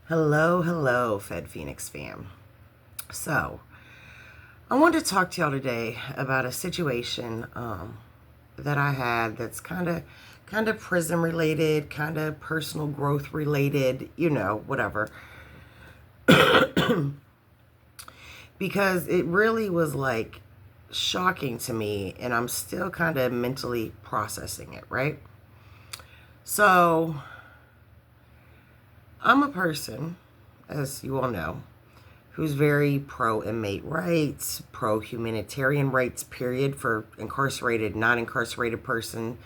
Hello, FedPhoenix fam. So, I wanted to talk to y'all today about a situation that I had that's kind of prison related, kind of personal growth related, whatever. Because it really was like shocking to me, and I'm still kind of mentally processing it, right? So, I'm a person, as you all know, who's very pro inmate rights, pro humanitarian rights, period, for incarcerated, non incarcerated persons.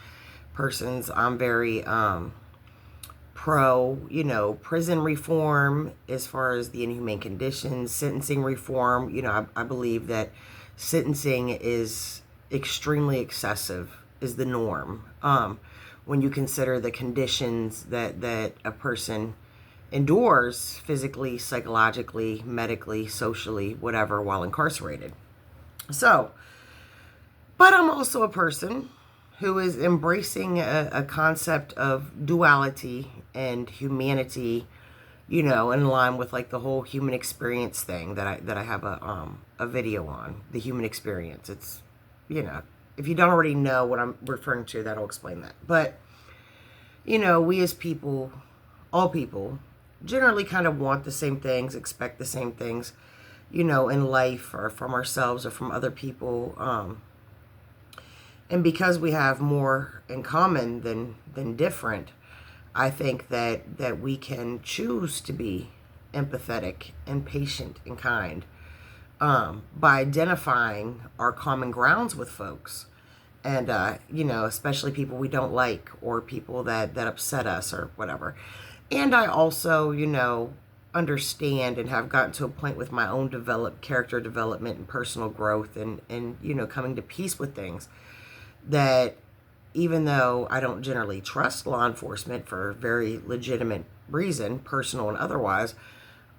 I'm very pro, prison reform as far as the inhumane conditions, sentencing reform. I believe that sentencing is extremely excessive, is the norm. When you consider the conditions that a person endures physically, psychologically, medically, socially, whatever, while incarcerated. So, but I'm also a person who is embracing a concept of duality and humanity, in line with like the whole human experience thing that I have a video on, the human experience. It's, if you don't already know what I'm referring to, that'll explain that. But, we as people, all people, generally kind of want the same things, expect the same things, in life or from ourselves or from other people. And because we have more in common than different, I think that we can choose to be empathetic and patient and kind, by identifying our common grounds with folks. And, especially people we don't like or people that upset us or whatever. And I also, understand and have gotten to a point with my own character development and personal growth and coming to peace with things, that even though I don't generally trust law enforcement for very legitimate reason, personal and otherwise,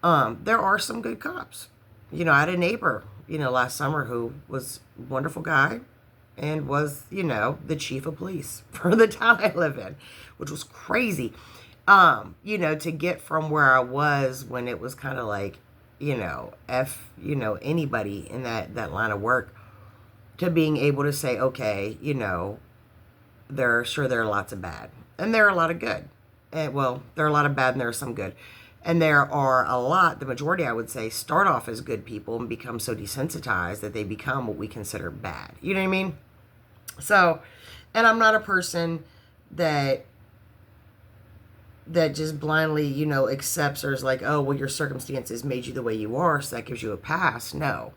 there are some good cops. I had a neighbor, last summer who was a wonderful guy and was, the chief of police for the town I live in, which was crazy. To get from where I was when it was kind of like, anybody in that line of work, to being able to say, okay, there are lots of bad and there are a lot of good. And well, there are a lot of bad and there are some good. And there are the majority, I would say, start off as good people and become so desensitized that they become what we consider bad. You know what I mean? So, and I'm not a person that just blindly, accepts or is like, oh, well, your circumstances made you the way you are, so that gives you a pass. No.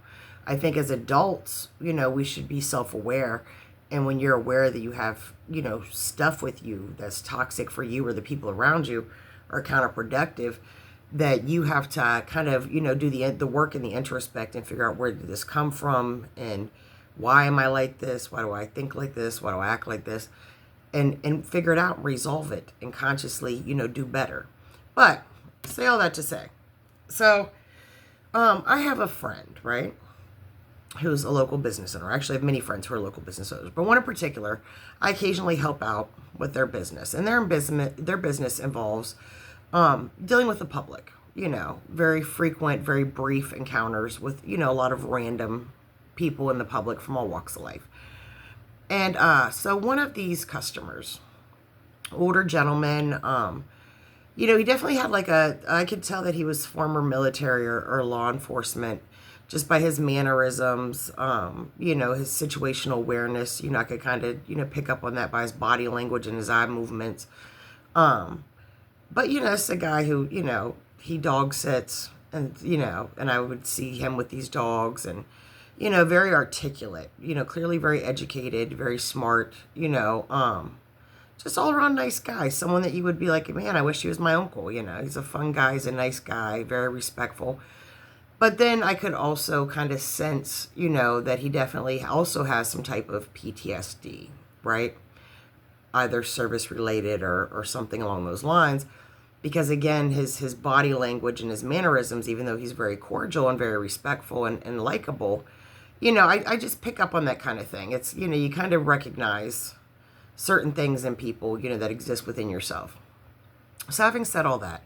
I think as adults, we should be self-aware. And when you're aware that you have, stuff with you that's toxic for you or the people around you are counterproductive, that you have to kind of, do the work and the introspect and figure out, where did this come from and why am I like this? Why do I think like this? Why do I act like this? And figure it out and resolve it and consciously, do better. But say all that to say, so I have a friend, right, who's a local business owner. Actually, I have many friends who are local business owners, but one in particular, I occasionally help out with their business, and their business involves dealing with the public. Very frequent, very brief encounters with a lot of random people in the public from all walks of life. And so one of these customers, older gentleman, he definitely had I could tell that he was former military or law enforcement just by his mannerisms, his situational awareness. I could kind of, pick up on that by his body language and his eye movements. But, it's a guy who, he dog sits and, and I would see him with these dogs and, very articulate, clearly very educated, very smart, just all around nice guy. Someone that you would be like, man, I wish he was my uncle. He's a fun guy. He's a nice guy, very respectful. But then I could also kind of sense, that he definitely also has some type of PTSD, right? Either service related or something along those lines. Because again, his body language and his mannerisms, even though he's very cordial and very respectful and likable, I just pick up on that kind of thing. It's, you kind of recognize certain things in people, that exist within yourself. So having said all that,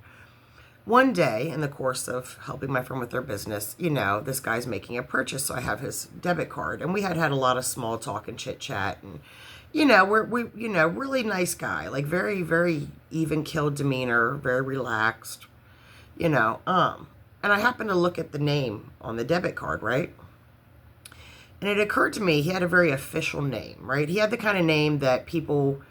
One day, in the course of helping my friend with their business, this guy's making a purchase, so I have his debit card, and we had had a lot of small talk and chit chat, and really nice guy, like very, very even keeled demeanor, very relaxed, and I happened to look at the name on the debit card, right? And it occurred to me he had a very official name, right? He had the kind of name that people,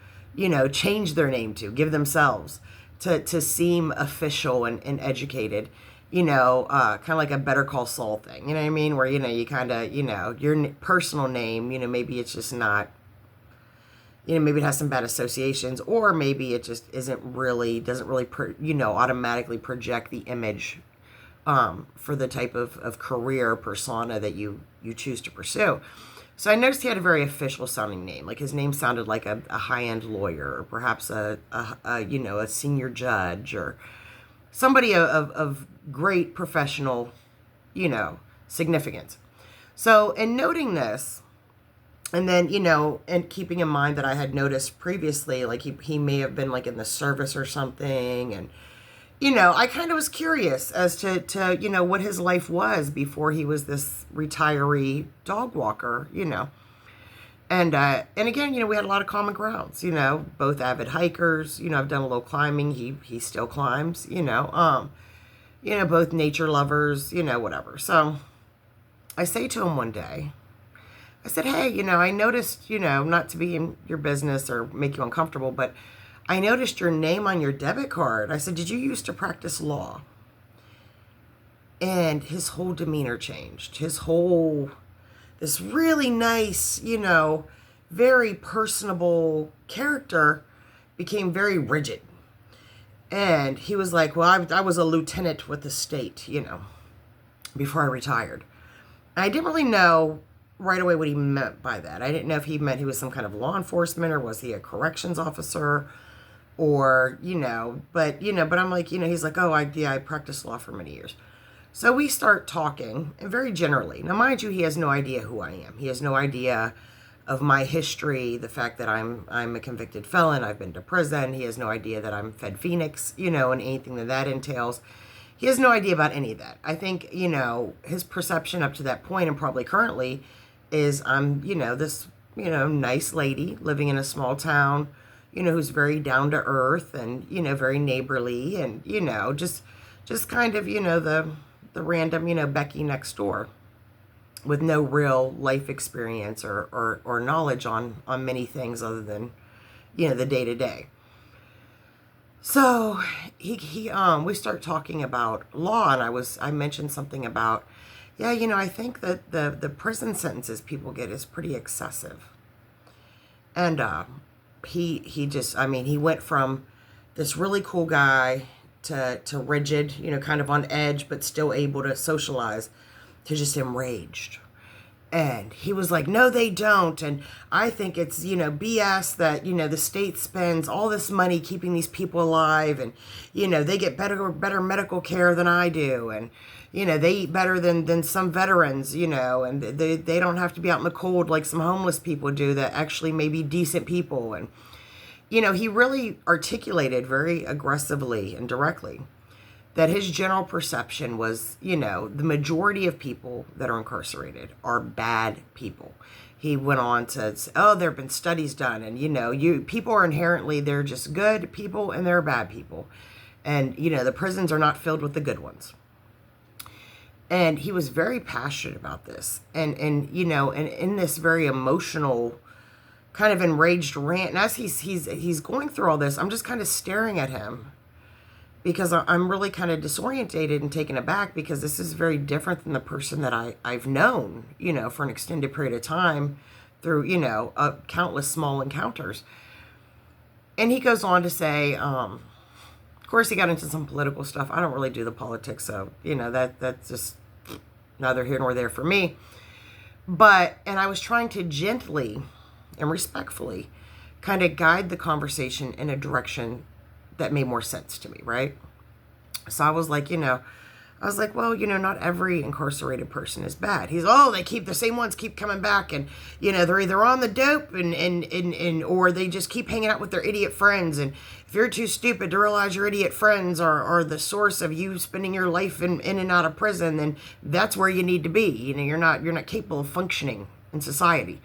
change their name to, give themselves to seem official and educated, kind of like a Better Call Saul thing, you know what I mean? Where, you kind of, your personal name, maybe it's just not, maybe it has some bad associations, or maybe it just doesn't really, automatically project the image for the type of career persona that you choose to pursue. So I noticed he had a very official sounding name. Like his name sounded like a high-end lawyer, or perhaps a senior judge, or somebody of great professional, significance. So in noting this, and then, and keeping in mind that I had noticed previously, like he may have been like in the service or something, and I kind of was curious as to what his life was before he was this retiree dog walker, And again, we had a lot of common grounds, both avid hikers, I've done a little climbing. He still climbs, both nature lovers, whatever. So I say to him one day, I said, hey, I noticed, not to be in your business or make you uncomfortable, but I noticed your name on your debit card. I said, did you used to practice law? And his whole demeanor changed. This really nice, very personable character became very rigid. And he was like, well, I was a lieutenant with the state, before I retired. I didn't really know right away what he meant by that. I didn't know if he meant he was some kind of law enforcement, or was he a corrections officer, or, but I'm like, he's like, oh, I practiced law for many years. So we start talking, and very generally. Now, mind you, he has no idea who I am. He has no idea of my history, the fact that I'm a convicted felon. I've been to prison. He has no idea that I'm FedPhoenix, and anything that entails. He has no idea about any of that. I think, his perception up to that point, and probably currently, is I'm, this, nice lady living in a small town, who's very down to earth and, very neighborly, and, just kind of, the random, Becky next door with no real life experience or knowledge on many things other than, the day to day. So we start talking about law, and I mentioned something about, yeah, I think that the prison sentences people get is pretty excessive. And, he went from this really cool guy to rigid, kind of on edge, but still able to socialize, to just enraged. And he was like, no, they don't. And I think it's, BS that, the state spends all this money keeping these people alive. And, they get better medical care than I do. And, they eat better than some veterans, and they don't have to be out in the cold like some homeless people do that actually may be decent people. And, he really articulated very aggressively and directly that his general perception was, the majority of people that are incarcerated are bad people. He went on to say, oh, there have been studies done, and, people are inherently, they're just good people and they're bad people. And, the prisons are not filled with the good ones. And he was very passionate about this. And in this very emotional, kind of enraged rant, and as he's going through all this, I'm just kind of staring at him, because I'm really kind of disorientated and taken aback, because this is very different than the person that I've known, for an extended period of time through, countless small encounters. And he goes on to say, of course, he got into some political stuff. I don't really do the politics, so, that's just neither here nor there for me. And I was trying to gently and respectfully kind of guide the conversation in a direction that made more sense to me, right? So I was like, I was like, well, not every incarcerated person is bad. He's, oh, the same ones keep coming back, and they're either on the dope and or they just keep hanging out with their idiot friends. And if you're too stupid to realize your idiot friends are the source of you spending your life in and out of prison, then that's where you need to be. You're not capable of functioning in society.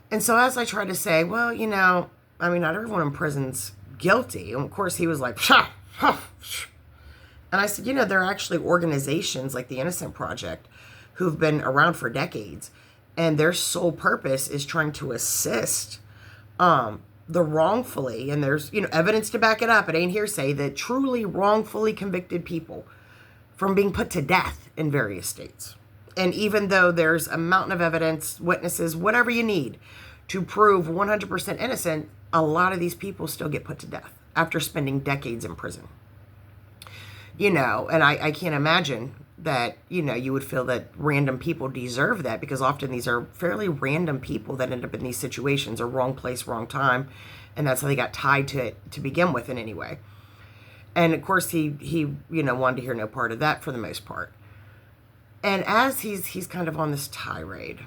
And so as I tried to say, well, not everyone in prison's guilty. And of course he was like, psha, psha, psha. And I said, there are actually organizations like the Innocent Project who've been around for decades, and their sole purpose is trying to assist the wrongfully, and there's, evidence to back it up, it ain't hearsay, that truly wrongfully convicted people from being put to death in various states. And even though there's a mountain of evidence, witnesses, whatever you need to prove 100% innocent, a lot of these people still get put to death after spending decades in prison. And I can't imagine that, you would feel that random people deserve that, because often these are fairly random people that end up in these situations, or wrong place, wrong time. And that's how they got tied to it to begin with in any way. And of course he wanted to hear no part of that for the most part. And as he's kind of on this tirade,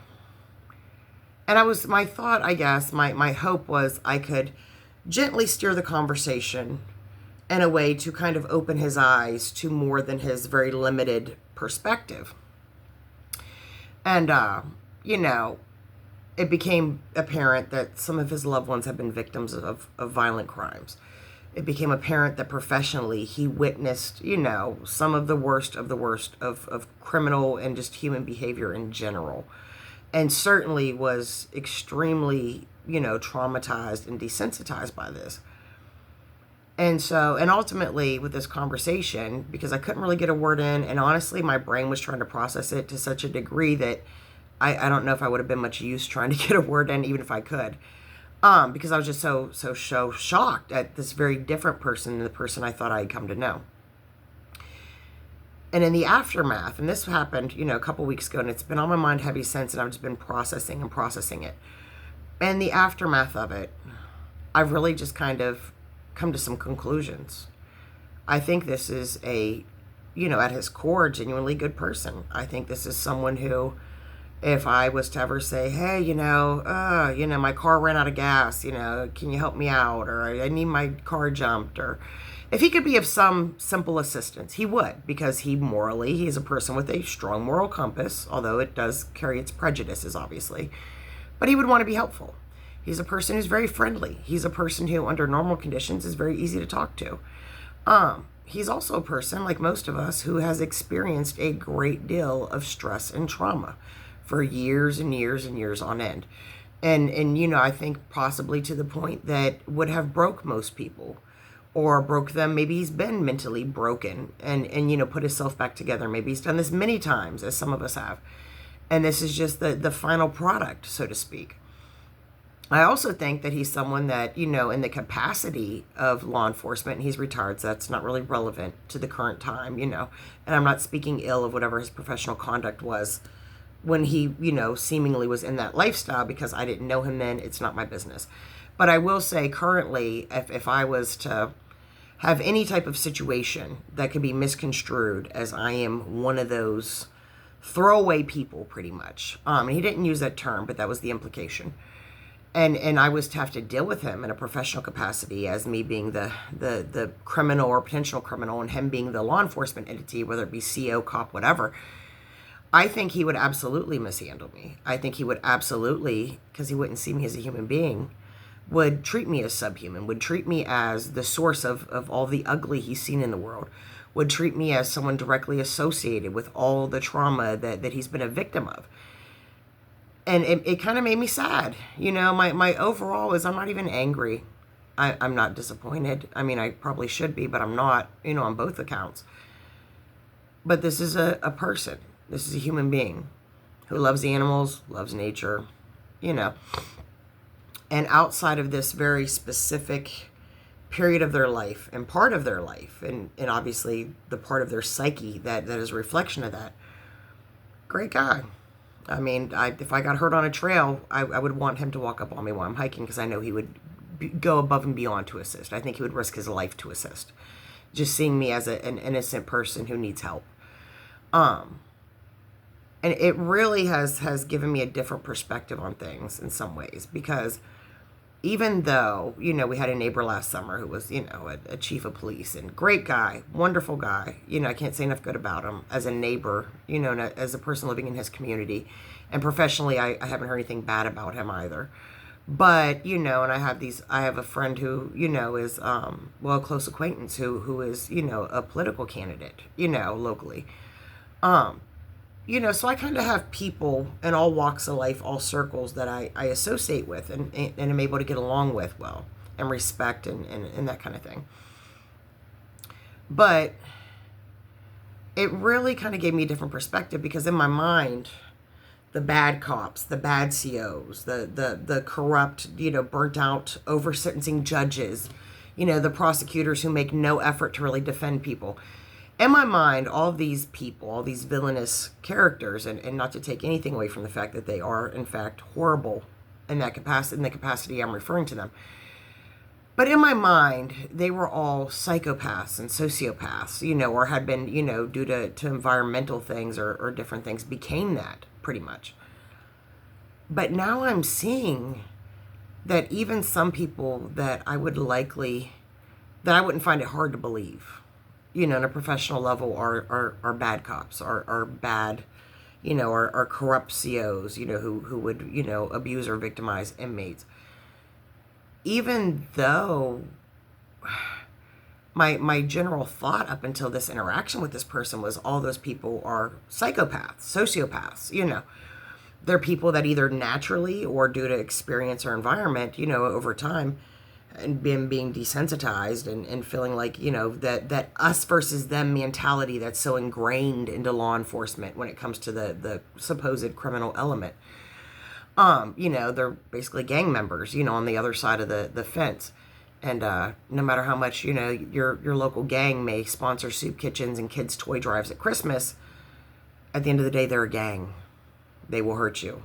and my thought, I guess, my hope was I could gently steer the conversation in a way to kind of open his eyes to more than his very limited perspective. And, it became apparent that some of his loved ones have been victims of violent crimes. It became apparent that professionally he witnessed, some of the worst of criminal and just human behavior in general. And certainly was extremely, traumatized and desensitized by this. And so, and ultimately with this conversation, because I couldn't really get a word in, and honestly, my brain was trying to process it to such a degree that I don't know if I would have been much use trying to get a word in, even if I could. Because I was just so shocked at this very different person than the person I thought I had come to know. And in the aftermath, and this happened, a couple weeks ago, and it's been on my mind heavy since, and I've just been processing it. And the aftermath of it, I've really just kind of come to some conclusions. I think this is a, at his core, genuinely good person. I think this is someone who, if I was to ever say, hey, my car ran out of gas, can you help me out? Or I need my car jumped. Or if he could be of some simple assistance, he would, because he's a person with a strong moral compass, although it does carry its prejudices, obviously. But he would want to be helpful. He's a person who's very friendly. He's a person who, under normal conditions, is very easy to talk to. He's also a person, like most of us, who has experienced a great deal of stress and trauma for years and years and years on end. And I think possibly to the point that would have broke most people, or broke them. Maybe he's been mentally broken and put himself back together. Maybe he's done this many times, as some of us have. And this is just the final product, so to speak. I also think that he's someone that, in the capacity of law enforcement, and he's retired, so that's not really relevant to the current time, and I'm not speaking ill of whatever his professional conduct was when he, seemingly was in that lifestyle, because I didn't know him then. It's not my business. But I will say currently, if I was to have any type of situation that could be misconstrued as I am one of those throwaway people, pretty much. And he didn't use that term, but that was the implication. And I was to have to deal with him in a professional capacity, as me being the criminal or potential criminal, and him being the law enforcement entity, whether it be CO, cop, whatever. I think he would absolutely mishandle me. I think he would absolutely, because he wouldn't see me as a human being, would treat me as subhuman, would treat me as the source of all the ugly he's seen in the world, would treat me as someone directly associated with all the trauma that he's been a victim of. And it kind of made me sad. My overall is I'm not even angry. I'm not disappointed. I mean, I probably should be, but I'm not, on both accounts. But this is a person. This is a human being who loves animals, loves nature, And outside of this very specific period of their life and part of their life, and obviously the part of their psyche that is a reflection of that, great guy. I mean, if I got hurt on a trail, I would want him to walk up on me while I'm hiking, because I know he would go above and beyond to assist. I think he would risk his life to assist. just seeing me as an innocent person who needs help. And it really has given me a different perspective on things in some ways, because even though, we had a neighbor last summer who was, a chief of police, and great guy, wonderful guy. I can't say enough good about him as a neighbor, and as a person living in his community. And professionally, I haven't heard anything bad about him either. But, and I have a friend who, is, a close acquaintance who is, a political candidate, locally. So I kind of have people in all walks of life, all circles that I associate with and am able to get along with well and respect and that kind of thing. But it really kind of gave me a different perspective, because in my mind, the bad cops, the bad COs, the corrupt, burnt out, over sentencing judges, the prosecutors who make no effort to really defend people. In my mind, all these people, all these villainous characters, and not to take anything away from the fact that they are, in fact, horrible in that capacity, in the capacity I'm referring to them. But in my mind, they were all psychopaths and sociopaths, or had been, due to environmental things or different things, became that, pretty much. But now I'm seeing that even some people that I wouldn't find it hard to believe, on a professional level, are bad cops, are bad, are corrupt COs, who would, abuse or victimize inmates. Even though my general thought up until this interaction with this person was all those people are psychopaths, sociopaths, They're people that either naturally or due to experience or environment, over time, and being desensitized and feeling like, that us versus them mentality that's so ingrained into law enforcement when it comes to the supposed criminal element. They're basically gang members, on the other side of the fence. And no matter how much, your local gang may sponsor soup kitchens and kids' toy drives at Christmas, at the end of the day, they're a gang. They will hurt you.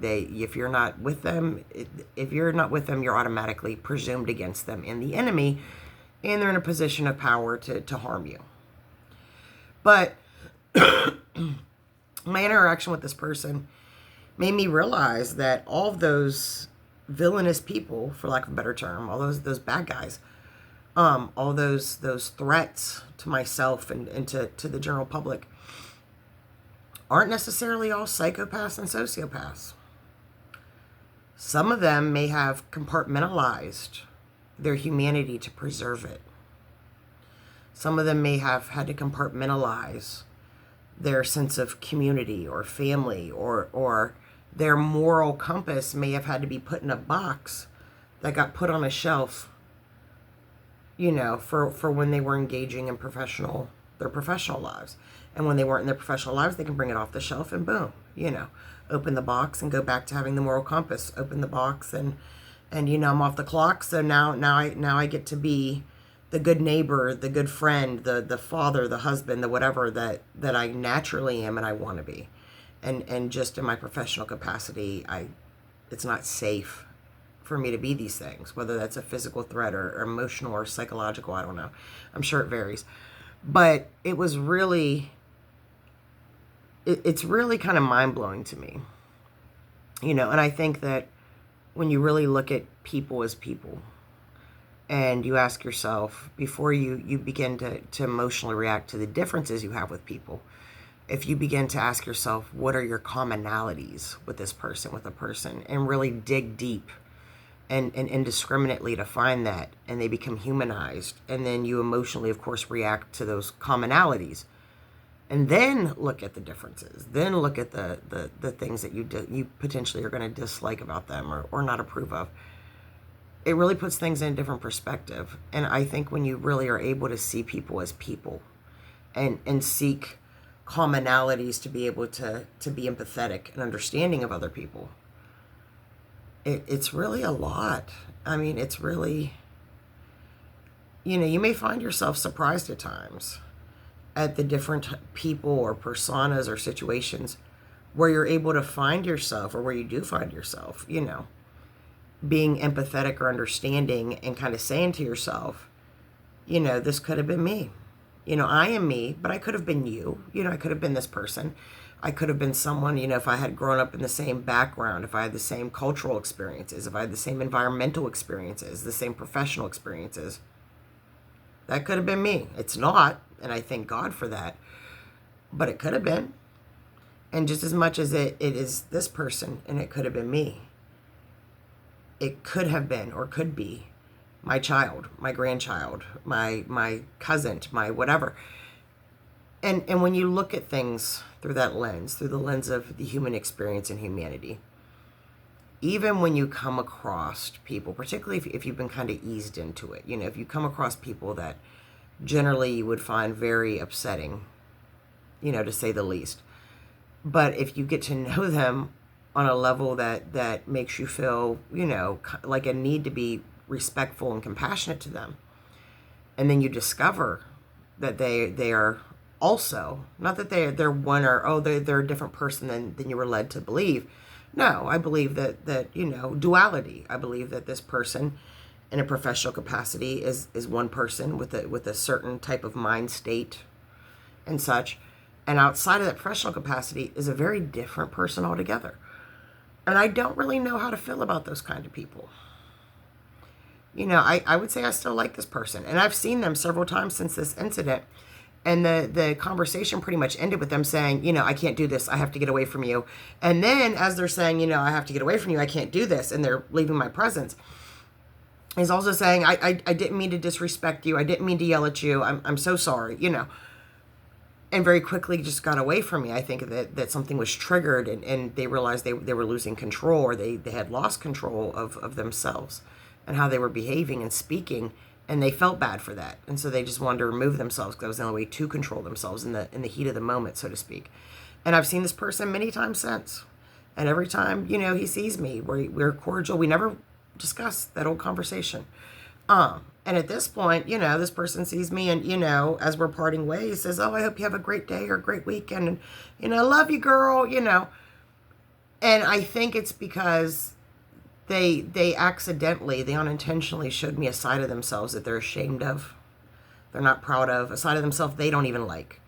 If you're not with them, you're automatically presumed against them and the enemy, and they're in a position of power to harm you. But my interaction with this person made me realize that all of those villainous people, for lack of a better term, all those bad guys, all those threats to myself and to the general public, aren't necessarily all psychopaths and sociopaths. Some of them may have compartmentalized their humanity to preserve it. Some of them may have had to compartmentalize their sense of community or family, or their moral compass may have had to be put in a box that got put on a shelf, for when they were engaging in their professional lives. And when they weren't in their professional lives, they can bring it off the shelf and boom, open the box and go back to having the moral compass. Open the box and I'm off the clock. So now I get to be the good neighbor, the good friend, the father, the husband, the whatever that I naturally am and I want to be. And just in my professional capacity, it's not safe for me to be these things, whether that's a physical threat or emotional or psychological. I don't know. I'm sure it varies. But it was really, it's really kind of mind-blowing to me. And I think that when you really look at people as people, and you ask yourself, before you begin to emotionally react to the differences you have with people, if you begin to ask yourself, what are your commonalities with this person, with a person, and really dig deep and indiscriminately to find that, and they become humanized, and then you emotionally, of course, react to those commonalities, and then look at the differences, then look at the things that you potentially are going to dislike about them or not approve of. It really puts things in a different perspective. And I think when you really are able to see people as people and seek commonalities to be able to be empathetic and understanding of other people, it's really a lot. I mean, it's really, you may find yourself surprised at times at the different people or personas or situations where you're able to find yourself, or where you do find yourself, being empathetic or understanding, and kind of saying to yourself, This could have been me. I am me, but I could have been you. I could have been this person. I could have been someone, if I had grown up in the same background, if I had the same cultural experiences, if I had the same environmental experiences, the same professional experiences. That could have been me. It's not, and I thank God for that. But it could have been. And just as much as it is this person, and it could have been me, it could have been or could be my child, my grandchild, my cousin, my whatever. And when you look at things through that lens, through the lens of the human experience and humanity, even when you come across people, particularly if you've been kind of eased into it, if you come across people that generally you would find very upsetting, to say the least. But if you get to know them on a level that makes you feel, like a need to be respectful and compassionate to them, and then you discover that they are also, not that they're one or they're a different person than you were led to believe. No, I believe that duality. I believe that this person in a professional capacity is one person with a certain type of mind state and such, and outside of that professional capacity is a very different person altogether. And I don't really know how to feel about those kind of people. I would say I still like this person, and I've seen them several times since this incident. And the conversation pretty much ended with them saying, I can't do this. I have to get away from you. And then as they're saying, I have to get away from you. I can't do this. And they're leaving my presence. He's also saying, I didn't mean to disrespect you. I didn't mean to yell at you. I'm so sorry, And very quickly just got away from me. I think that something was triggered and they realized they were losing control, or they had lost control of themselves and how they were behaving and speaking. And they felt bad for that. And so they just wanted to remove themselves because that was the only way to control themselves in the heat of the moment, so to speak. And I've seen this person many times since. And every time, he sees me, we're cordial. We never discuss that old conversation. And at this point, this person sees me and, as we're parting ways, says, oh, I hope you have a great day or a great weekend. And, love you, girl, And I think it's because they accidentally, they unintentionally showed me a side of themselves that they're ashamed of, they're not proud of, a side of themselves they don't even like.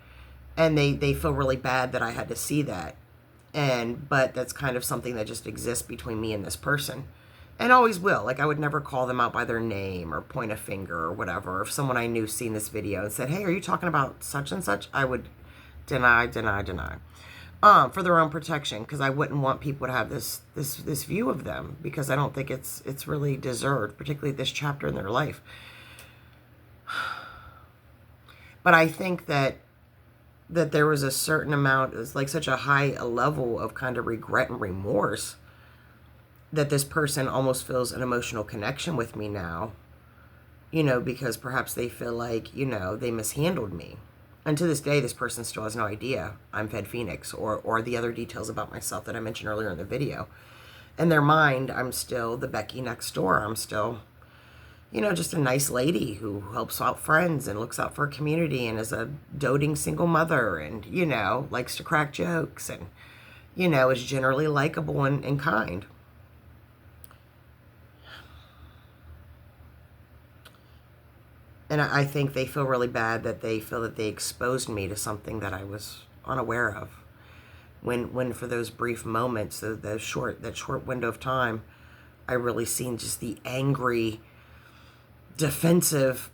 And they feel really bad that I had to see that. But that's kind of something that just exists between me and this person. And always will. Like, I would never call them out by their name or point a finger or whatever. If someone I knew seen this video and said, hey, are you talking about such and such? I would deny. For their own protection, because I wouldn't want people to have this view of them, because I don't think it's really deserved, particularly this chapter in their life. But I think that there was a certain amount, it's like such a high level of kind of regret and remorse that this person almost feels an emotional connection with me now, because perhaps they feel like, they mishandled me. And to this day, this person still has no idea I'm FedPhoenix or the other details about myself that I mentioned earlier in the video. In their mind, I'm still the Becky next door. I'm still, just a nice lady who helps out friends and looks out for a community and is a doting single mother and, likes to crack jokes and, is generally likable and kind. And I think they feel really bad that they feel that they exposed me to something that I was unaware of. When for those brief moments, that short window of time, I really seen just the angry, defensive,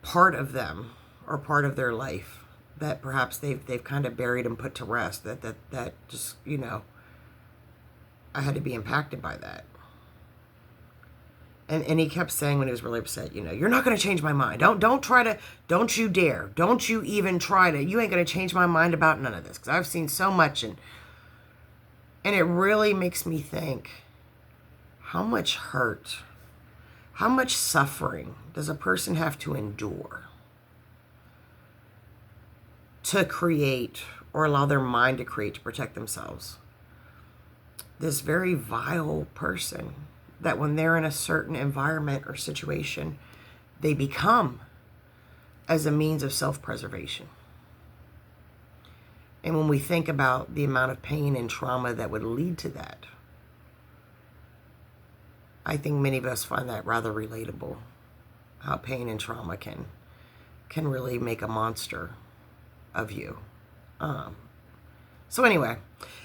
part of them or part of their life that perhaps they've kind of buried and put to rest. That just, I had to be impacted by that. And he kept saying when he was really upset, you're not going to change my mind. Don't you dare. Don't you even try to. You ain't going to change my mind about none of this. Because I've seen so much. And it really makes me think, how much hurt, how much suffering does a person have to endure to create or allow their mind to create to protect themselves? This very vile person that when they're in a certain environment or situation, they become as a means of self-preservation. And when we think about the amount of pain and trauma that would lead to that, I think many of us find that rather relatable. how pain and trauma can really make a monster of you. So anyway,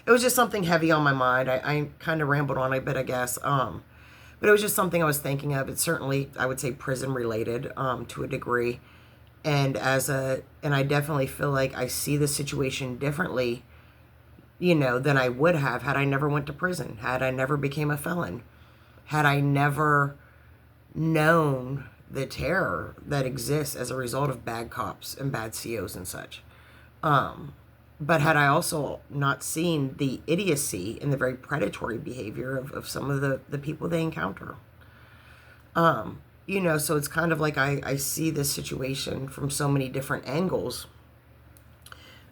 it was just something heavy on my mind. I kind of rambled on a bit, I guess. But it was just something I was thinking of. It's certainly, I would say, prison related to a degree. And I definitely feel like I see the situation differently, than I would have had I never went to prison, had I never became a felon, had I never known the terror that exists as a result of bad cops and bad COs and such. But had I also not seen the idiocy and the very predatory behavior of some of the people they encounter. So it's kind of like I see this situation from so many different angles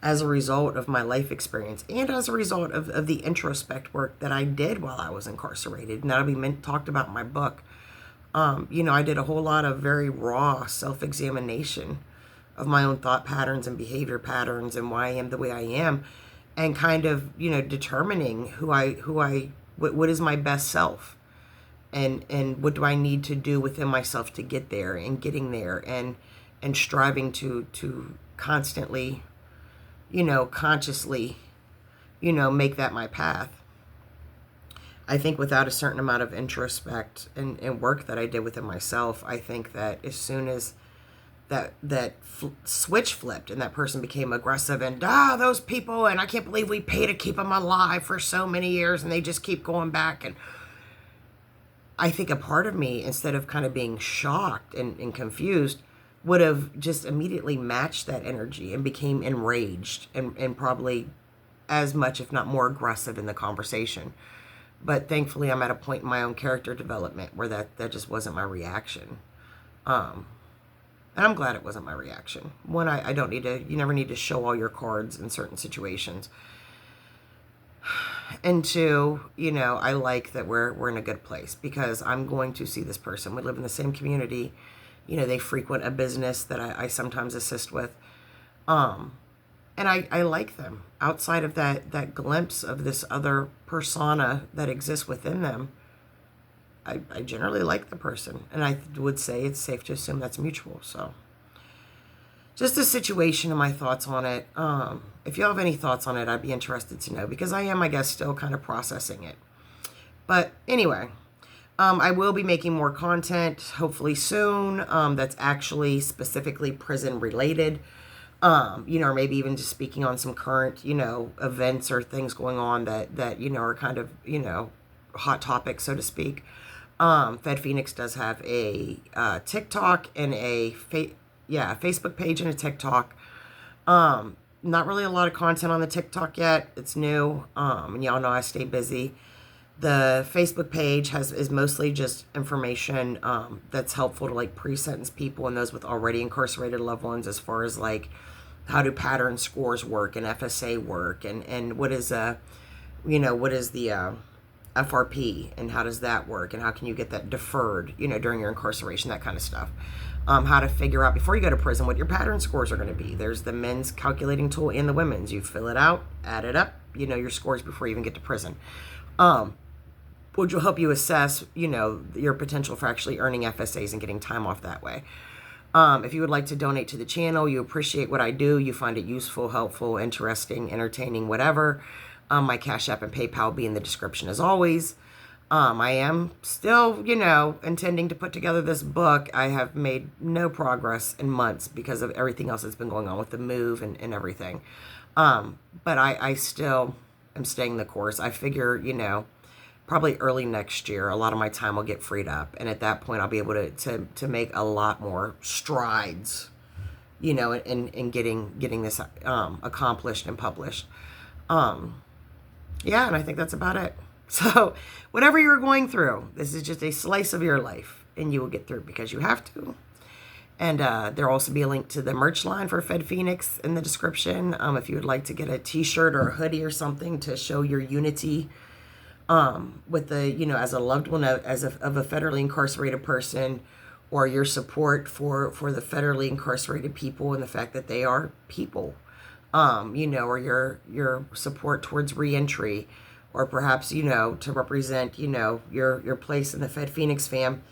as a result of my life experience and as a result of the introspect work that I did while I was incarcerated. And that'll be talked about in my book. I did a whole lot of very raw self-examination of my own thought patterns and behavior patterns and why I am the way I am, and kind of, determining what is my best self, and what do I need to do within myself to get there, and getting there, and striving to constantly, consciously, make that my path. I think without a certain amount of introspect and work that I did within myself, I think that as soon as that switch flipped and that person became aggressive and those people, and I can't believe we pay to keep them alive for so many years and they just keep going back, and I think a part of me, instead of kind of being shocked and confused, would have just immediately matched that energy and became enraged and probably as much, if not more, aggressive in the conversation. But thankfully, I'm at a point in my own character development where that just wasn't my reaction. And I'm glad it wasn't my reaction. One, I don't need to, you never need to show all your cards in certain situations. And two, I like that we're in a good place, because I'm going to see this person. We live in the same community. They frequent a business that I sometimes assist with. And I like them. Outside of that glimpse of this other persona that exists within them, I generally like the person. And I would say it's safe to assume that's mutual. So just a situation and my thoughts on it. If you have any thoughts on it, I'd be interested to know, because I am, I guess, still kind of processing it. But anyway, I will be making more content, hopefully soon, that's actually specifically prison related. Or maybe even just speaking on some current, events or things going on that are kind of, hot topics, so to speak. FedPhoenix does have a TikTok and a Facebook page and a TikTok. Not really a lot of content on the TikTok yet. It's new. And y'all know I stay busy. The Facebook page is mostly just information that's helpful to like pre-sentence people and those with already incarcerated loved ones, as far as like how do pattern scores work and FSA work, and what is the FRP, and how does that work, and how can you get that deferred, during your incarceration, that kind of stuff. How to figure out before you go to prison what your pattern scores are going to be. There's the men's calculating tool and the women's. You fill it out, add it up, your scores before you even get to prison. Which will help you assess, your potential for actually earning FSAs and getting time off that way. If you would like to donate to the channel, you appreciate what I do, you find it useful, helpful, interesting, entertaining, whatever, my Cash App and PayPal will be in the description as always. I am still, intending to put together this book. I have made no progress in months because of everything else that's been going on with the move and everything. But I still am staying the course. I figure, probably early next year, a lot of my time will get freed up. And at that point, I'll be able to make a lot more strides, in getting this accomplished and published. And I think that's about it. So whatever you're going through, this is just a slice of your life, and you will get through because you have to. And there'll also be a link to the merch line for FedPhoenix in the description. If you would like to get a t-shirt or a hoodie or something to show your unity with the, as a loved one of a federally incarcerated person, or your support for the federally incarcerated people and the fact that they are people, or your support towards reentry, or perhaps, to represent, your place in the FedPhoenix fam,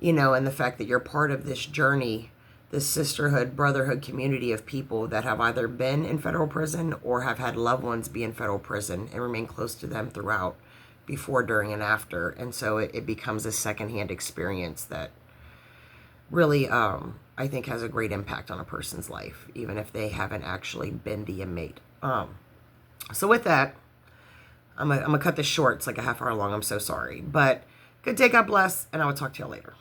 and the fact that you're part of this journey, this sisterhood, brotherhood community of people that have either been in federal prison or have had loved ones be in federal prison and remain close to them throughout, before, during, and after. And so it becomes a secondhand experience that really, I think, has a great impact on a person's life, even if they haven't actually been the inmate. So with that, I'm gonna cut this short. It's like a half hour long. I'm so sorry. But good day, God bless, and I will talk to you later.